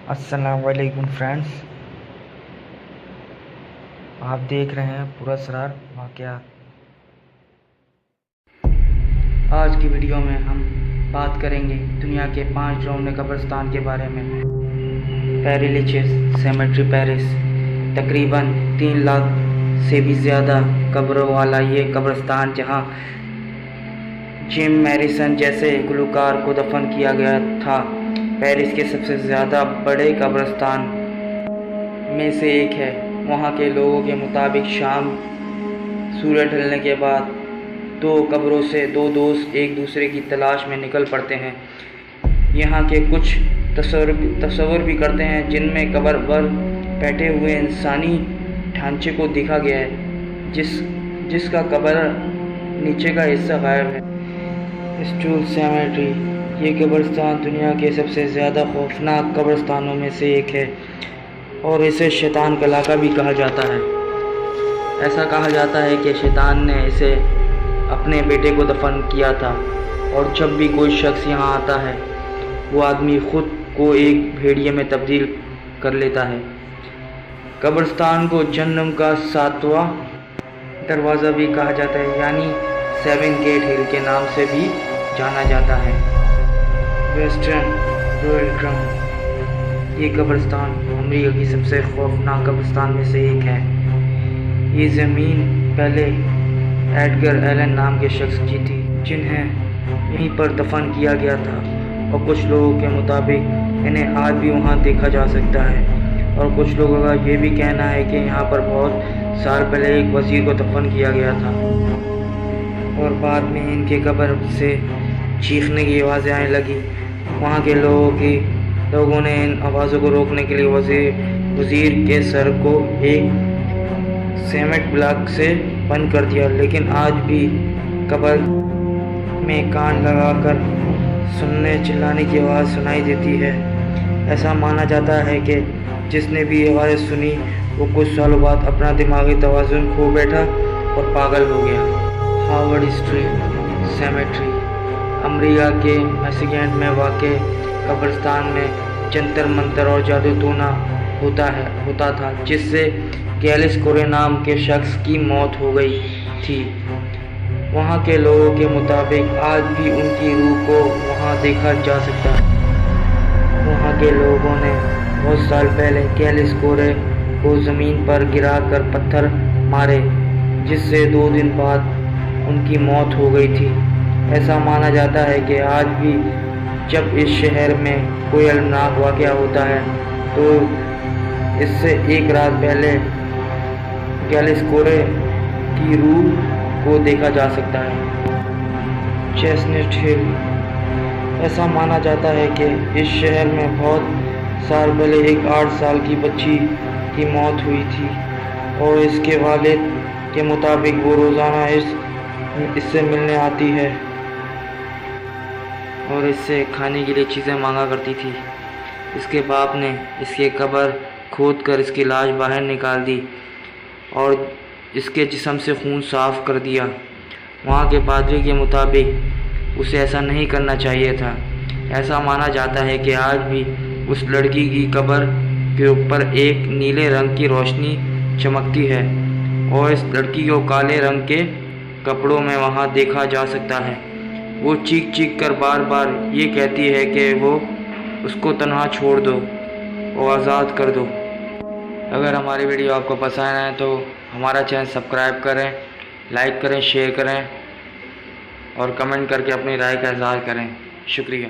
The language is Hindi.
अस्सलाम वालेकुम फ्रेंड्स, आप देख रहे हैं पुरअसरार वाक़यात। आज की वीडियो में हम बात करेंगे दुनिया के 5 डरावने कब्रिस्तान के बारे में। पेरी लाचेज़ सेमेट्री पेरिस तकरीबन 3 लाख से भी ज़्यादा कब्रों वाला ये कब्रिस्तान, जहां जिम मैरिसन जैसे गुलकार को दफन किया गया था, पेरिस के सबसे ज़्यादा बड़े कब्रिस्तान में से एक है। वहाँ के लोगों के मुताबिक शाम सूरज ढलने के बाद 2 कब्रों से 2 दोस्त एक दूसरे की तलाश में निकल पड़ते हैं। यहाँ के कुछ तस्वर भी करते हैं जिनमें कब्र पर बैठे हुए इंसानी ढांचे को देखा गया है, जिसका कब्र नीचे का हिस्सा गायब है। स्टूल सेमेट्री, ये कब्रिस्तान दुनिया के सबसे ज़्यादा खौफनाक कब्रिस्तानों में से एक है और इसे शैतान का इलाका भी कहा जाता है। ऐसा कहा जाता है कि शैतान ने इसे अपने बेटे को दफन किया था और जब भी कोई शख्स यहाँ आता है वो आदमी खुद को एक भेड़िए में तब्दील कर लेता है। कब्रिस्तान को जन्नम का 7वां दरवाज़ा भी कहा जाता है, यानी 7 गेट हिल के नाम से भी जाना जाता है। वेस्टर्न रॉयल ग्राउंड, ये कब्रिस्तान अमेरिका की सबसे खौफनाक कब्रिस्तान में से एक है। ये ज़मीन पहले एडगर एलन नाम के शख्स की थी, जिन्हें यहीं पर दफन किया गया था और कुछ लोगों के मुताबिक इन्हें आज भी वहाँ देखा जा सकता है। और कुछ लोगों का ये भी कहना है कि यहाँ पर बहुत साल पहले एक वज़ीर को दफन किया गया था और बाद में इनके कब्र से चीखने की आवाज़ें आने लगी। वहाँ के लोगों ने इन आवाज़ों को रोकने के लिए वज़ीर के सर को एक सीमेंट ब्लॉक से बंद कर दिया, लेकिन आज भी कब्र में कान लगाकर सुनने चिल्लाने की आवाज़ सुनाई देती है। ऐसा माना जाता है कि जिसने भी आवाज़ सुनी वो कुछ सालों बाद अपना दिमागी तवाज़ुन खो बैठा और पागल हो गया। हार्वर्ड स्ट्रीट सेमेट्री, अमेरिका के मिशिगन में वाक़ कब्रिस्तान में जंतर मंतर और जादू टोना होता था, जिससे गैलिस कोरे नाम के शख्स की मौत हो गई थी। वहाँ के लोगों के मुताबिक आज भी उनकी रूह को वहाँ देखा जा सकता है। वहाँ के लोगों ने बहुत साल पहले गैलिस कोरे को ज़मीन पर गिराकर पत्थर मारे, जिससे 2 दिन बाद उनकी मौत हो गई थी। ऐसा माना जाता है कि आज भी जब इस शहर में कोई अलमनाक वाक़या होता है तो इससे 1 रात पहले गैलिस कोरे की रूह को देखा जा सकता है। चेस्टनट हिल, ऐसा माना जाता है कि इस शहर में बहुत साल पहले एक 8 साल की बच्ची की मौत हुई थी और इसके वालिद के मुताबिक वो रोज़ाना इससे मिलने आती है और इससे खाने के लिए चीज़ें मांगा करती थी। इसके बाप ने इसके कब्र खोद कर इसकी लाश बाहर निकाल दी और इसके जिस्म से खून साफ़ कर दिया। वहाँ के पादरी के मुताबिक उसे ऐसा नहीं करना चाहिए था। ऐसा माना जाता है कि आज भी उस लड़की की कब्र के ऊपर एक नीले रंग की रोशनी चमकती है और इस लड़की को काले रंग के कपड़ों में वहाँ देखा जा सकता है। वो चीख चीख कर बार बार ये कहती है कि वो उसको तन्हा छोड़ दो और आज़ाद कर दो। अगर हमारी वीडियो आपको पसंद आए तो हमारा चैनल सब्सक्राइब करें, लाइक करें, शेयर करें और कमेंट करके अपनी राय का इज़हार करें। शुक्रिया।